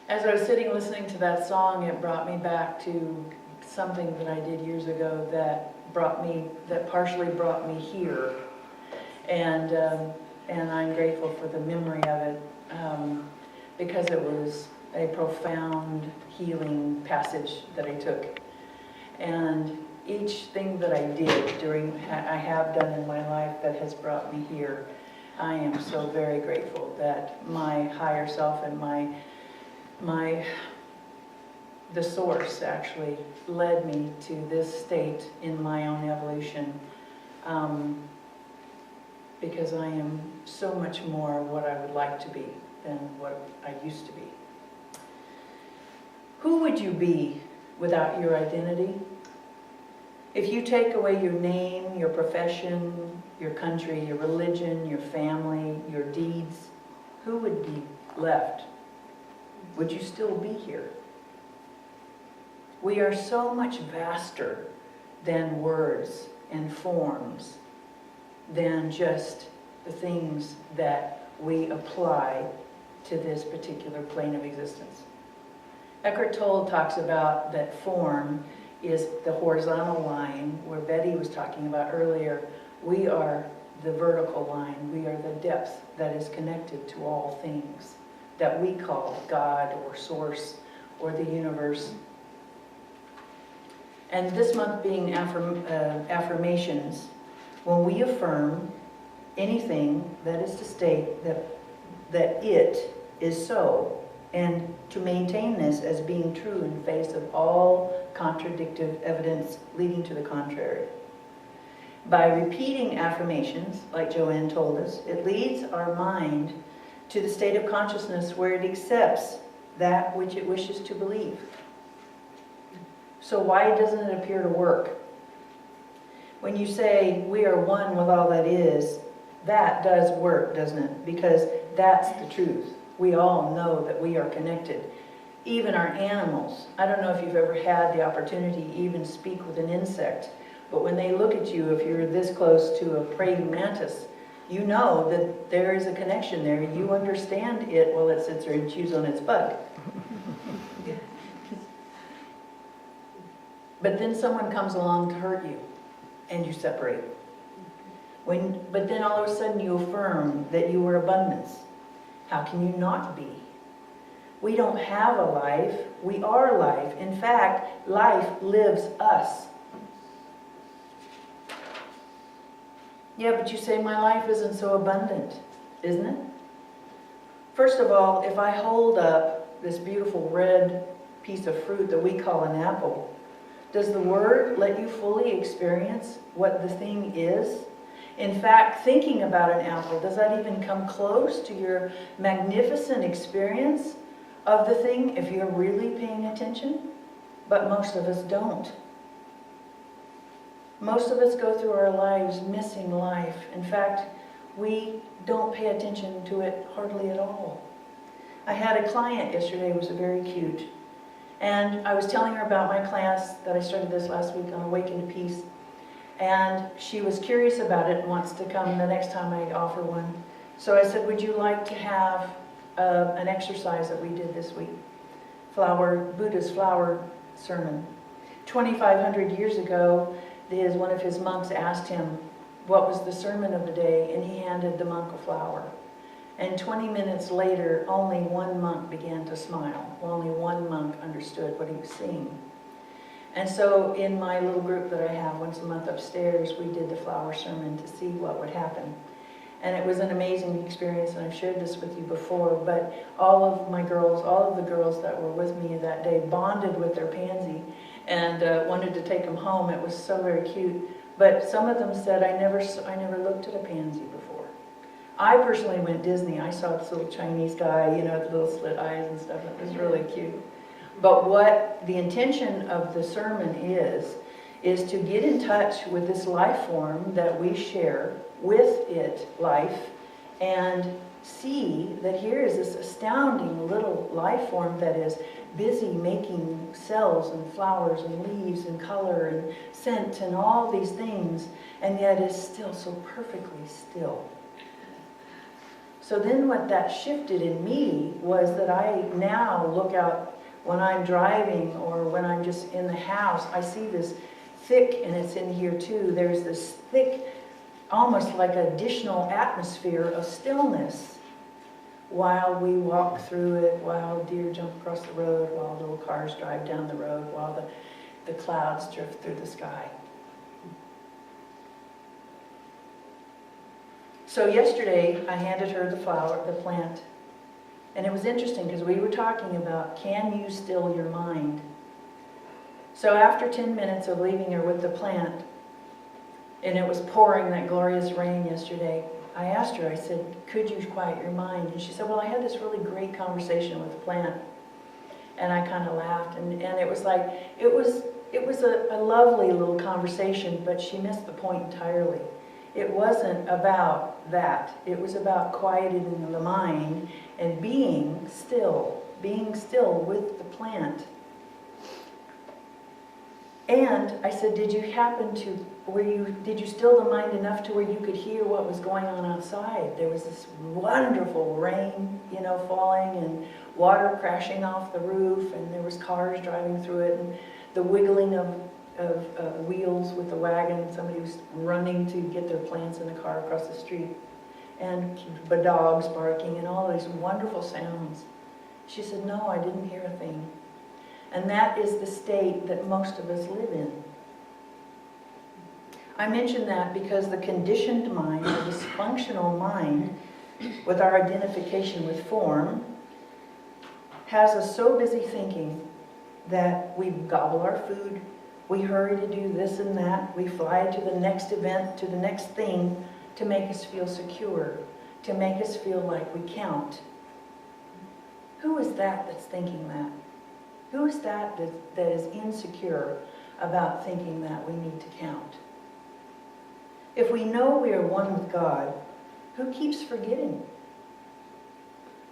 As I was sitting listening to that song, it brought me back to something that I did years ago that partially brought me here. And I'm grateful for the memory of it because it was a profound healing passage that I took. And each thing that I did I have done in my life that has brought me here, I am so very grateful that my higher self and the source actually led me to this state in my own evolution, because I am so much more what I would like to be than what I used to be. Who would you be without your identity? If you take away your name, your profession, your country, your religion, your family, your deeds, who would be left? Would you still be here? We are so much vaster than words and forms, than just the things that we apply to this particular plane of existence. Eckhart Tolle talks about that form is the horizontal line, where Betty was talking about earlier. We are the vertical line. We are the depth that is connected to all things that we call God or Source or the universe. And this month being affirmations, when we affirm anything, that is to state that it is so, and to maintain this as being true in face of all contradictive evidence leading to the contrary. By repeating affirmations, like Joanne told us, it leads our mind to the state of consciousness where it accepts that which it wishes to believe. So why doesn't it appear to work? When you say, we are one with all that is, that does work, doesn't it? Because that's the truth. We all know that we are connected. Even our animals. I don't know if you've ever had the opportunity to even speak with an insect, but when they look at you, if you're this close to a praying mantis, you know that there is a connection there. You understand it while it sits there and chews on its bug. But then someone comes along to hurt you, and you separate. But then all of a sudden you affirm that you are abundance. How can you not be? We don't have a life. We are life. In fact, life lives us. Yeah, but you say my life isn't so abundant, isn't it? First of all, if I hold up this beautiful red piece of fruit that we call an apple, does the Word let you fully experience what the thing is? In fact, thinking about an apple, does that even come close to your magnificent experience of the thing if you're really paying attention? But most of us don't. Most of us go through our lives missing life. In fact, we don't pay attention to it hardly at all. I had a client yesterday who was very cute. And I was telling her about my class that I started this last week on Awaken to Peace. And she was curious about it and wants to come the next time I offer one. So I said, would you like to have an exercise that we did this week? Buddha's flower sermon. 2,500 years ago, one of his monks asked him what was the sermon of the day, and he handed the monk a flower. And 20 minutes later, only one monk began to smile. Only one monk understood what he was saying. And so in my little group that I have once a month upstairs, we did the flower sermon to see what would happen. And it was an amazing experience, and I've shared this with you before, but all of the girls that were with me that day bonded with their pansy and wanted to take them home. It was so very cute. But some of them said, I never looked at a pansy before. I personally went Disney. I saw this little Chinese guy, with little slit eyes and stuff. It was really cute. But what the intention of the sermon is to get in touch with this life form that we share with it, life, and see that here is this astounding little life form that is busy making cells and flowers and leaves and color and scent and all these things, and yet is still so perfectly still. So then what that shifted in me was that I now look out when I'm driving or when I'm just in the house, I see this thick, and it's in here too, there's this thick, almost like additional atmosphere of stillness while we walk through it, while deer jump across the road, while little cars drive down the road, while the clouds drift through the sky. So yesterday, I handed her the flower, the plant. And it was interesting because we were talking about, can you still your mind? So after 10 minutes of leaving her with the plant, and it was pouring that glorious rain yesterday, I asked her, I said, could you quiet your mind? And she said, well, I had this really great conversation with the plant. And I kind of laughed, and it was like, it was a lovely little conversation, but she missed the point entirely. It wasn't about that. It was about quieting the mind and being still with the plant. And I said, did you still the mind enough to where you could hear what was going on outside? There was this wonderful rain, falling, and water crashing off the roof, and there was cars driving through it, and the wiggling of wheels with the wagon. Somebody was running to get their plants in the car across the street, and the dogs barking, and all these wonderful sounds. She said, no, I didn't hear a thing. And that is the state that most of us live in. I mention that because the conditioned mind, the dysfunctional mind, with our identification with form, has us so busy thinking that we gobble our food, we hurry to do this and that, we fly to the next event, to the next thing, to make us feel secure, to make us feel like we count. Who is that that's thinking that? Who is that is insecure about thinking that we need to count? If we know we are one with God, who keeps forgetting?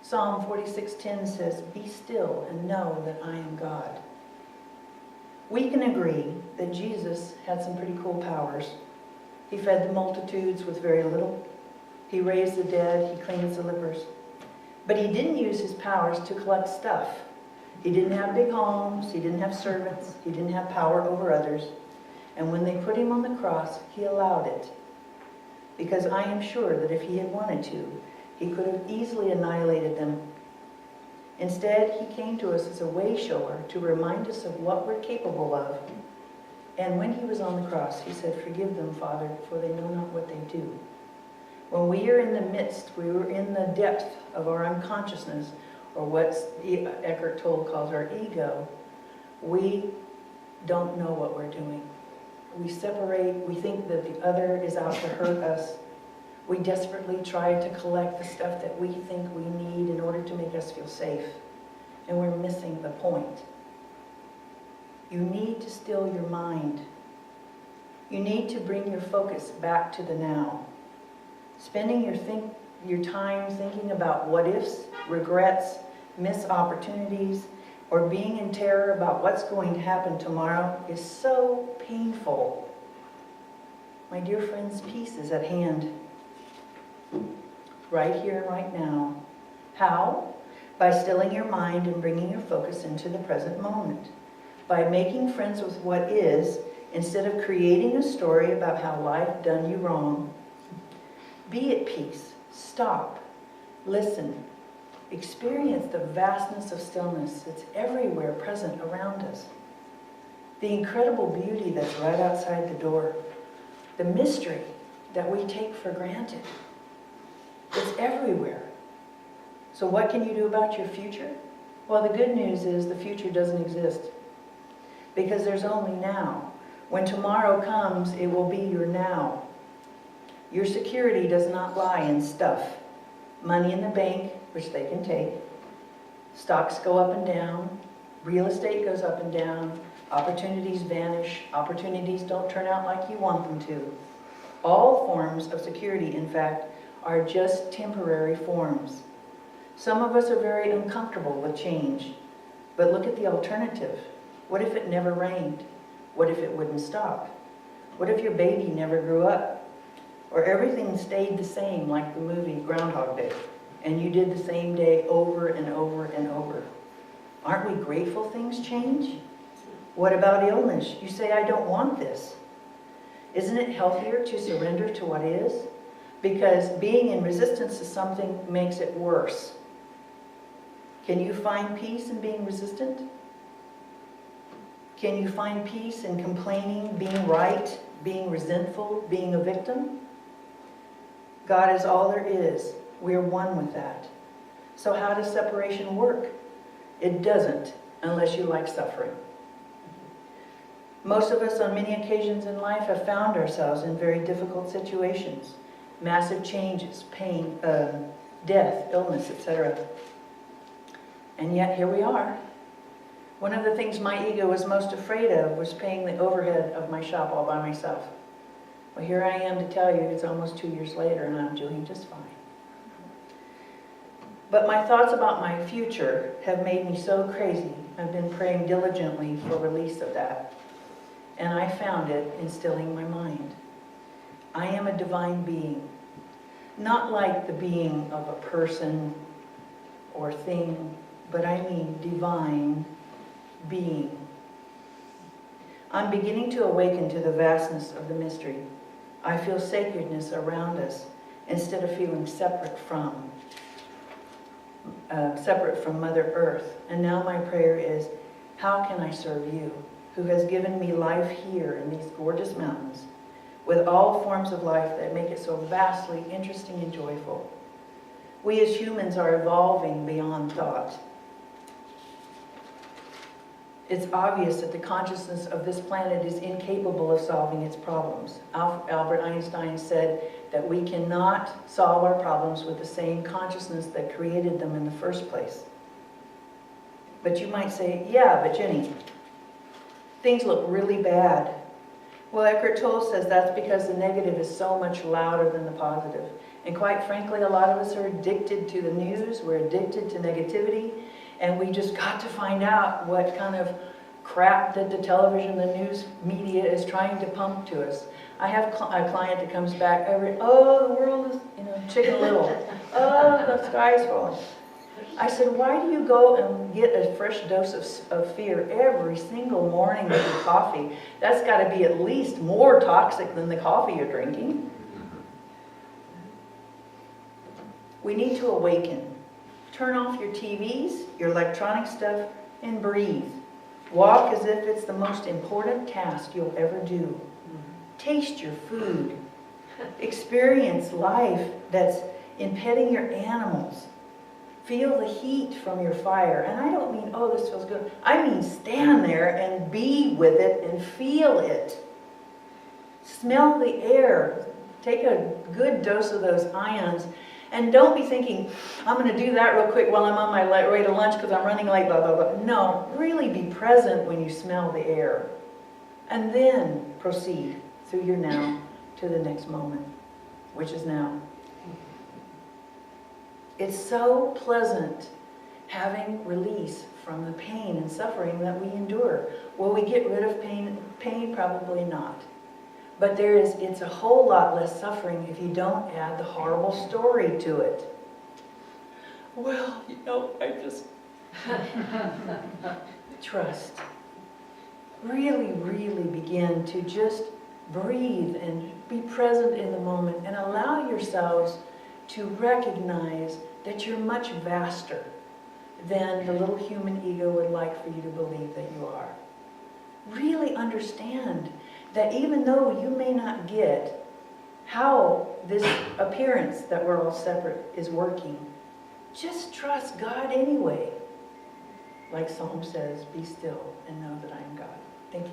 Psalm 46:10 says, be still and know that I am God. We can agree that Jesus had some pretty cool powers. He fed the multitudes with very little. He raised the dead. He cleansed the lepers. But he didn't use his powers to collect stuff. He didn't have big homes. He didn't have servants. He didn't have power over others. And when they put him on the cross, he allowed it. Because I am sure that if he had wanted to, he could have easily annihilated them. Instead, he came to us as a way shower to remind us of what we're capable of. And when he was on the cross, he said, forgive them, Father, for they know not what they do. When we are in the midst, we were in the depth of our unconsciousness, or what Eckhart Tolle calls our ego, we don't know what we're doing. We separate, we think that the other is out to hurt us. We desperately try to collect the stuff that we think we need in order to make us feel safe. And we're missing the point. You need to still your mind. You need to bring your focus back to the now. Spending your time thinking about what ifs, regrets, missed opportunities, or being in terror about what's going to happen tomorrow is so painful. My dear friends, peace is at hand. Right here and right now. How? By stilling your mind and bringing your focus into the present moment. By making friends with what is, instead of creating a story about how life done you wrong. Be at peace. Stop. Listen. Experience the vastness of stillness that's everywhere present around us. The incredible beauty that's right outside the door. The mystery that we take for granted. It's everywhere. So what can you do about your future? Well, the good news is the future doesn't exist. Because there's only now. When tomorrow comes, it will be your now. Your security does not lie in stuff. Money in the bank, which they can take. Stocks go up and down. Real estate goes up and down. Opportunities vanish. Opportunities don't turn out like you want them to. All forms of security, in fact, are just temporary forms. Some of us are very uncomfortable with change. But look at the alternative. What if it never rained? What if it wouldn't stop? What if your baby never grew up? Or everything stayed the same like the movie Groundhog Day? and you did the same day over and over and over. Aren't we grateful things change? What about illness? You say, I don't want this. Isn't it healthier to surrender to what is? Because being in resistance to something makes it worse. Can you find peace in being resistant? Can you find peace in complaining, being right, being resentful, being a victim? God is all there is. We're one with that. So how does separation work? It doesn't, unless you like suffering. Most of us on many occasions in life have found ourselves in very difficult situations. Massive changes, pain, death, illness, etc. And yet here we are. One of the things my ego was most afraid of was paying the overhead of my shop all by myself. Well, here I am to tell you it's almost 2 years later and I'm doing just fine. But my thoughts about my future have made me so crazy. I've been praying diligently for release of that. And I found it in stilling my mind. I am a divine being. Not like the being of a person or thing, but I mean divine being. I'm beginning to awaken to the vastness of the mystery. I feel sacredness around us instead of feeling separate from Mother Earth. And now my prayer is, how can I serve you, who has given me life here in these gorgeous mountains, with all forms of life that make it so vastly interesting and joyful? We as humans are evolving beyond thought. It's obvious that the consciousness of this planet is incapable of solving its problems. Albert Einstein said that we cannot solve our problems with the same consciousness that created them in the first place. But you might say, yeah, but Jenny, things look really bad. Well, Eckhart Tolle says that's because the negative is so much louder than the positive. And quite frankly, a lot of us are addicted to the news, we're addicted to negativity, and we just got to find out what kind of crap that the television, the news media is trying to pump to us. I have a client that comes back every, oh, the world is, Chicken Little. Oh, the sky's falling. I said, why do you go and get a fresh dose of fear every single morning with your coffee? That's got to be at least more toxic than the coffee you're drinking. We need to awaken. Turn off your TVs, your electronic stuff, and breathe. Walk as if it's the most important task you'll ever do. Taste your food. Experience life that's in petting your animals. Feel the heat from your fire. And I don't mean, oh, this feels good. I mean, stand there and be with it and feel it. Smell the air. Take a good dose of those ions. And don't be thinking, I'm going to do that real quick while I'm on my way to lunch because I'm running late, blah, blah, blah. No, really be present when you smell the air. And then proceed through your now to the next moment, which is now. It's so pleasant having release from the pain and suffering that we endure. Will we get rid of pain? Pain, probably not. But it's a whole lot less suffering if you don't add the horrible story to it. Well, I just... Trust. Really, really begin to just breathe and be present in the moment and allow yourselves to recognize that you're much vaster than the little human ego would like for you to believe that you are. Really understand that even though you may not get how this appearance that we're all separate is working, just trust God anyway. Like Psalm says, be still and know that I am God. Thank you.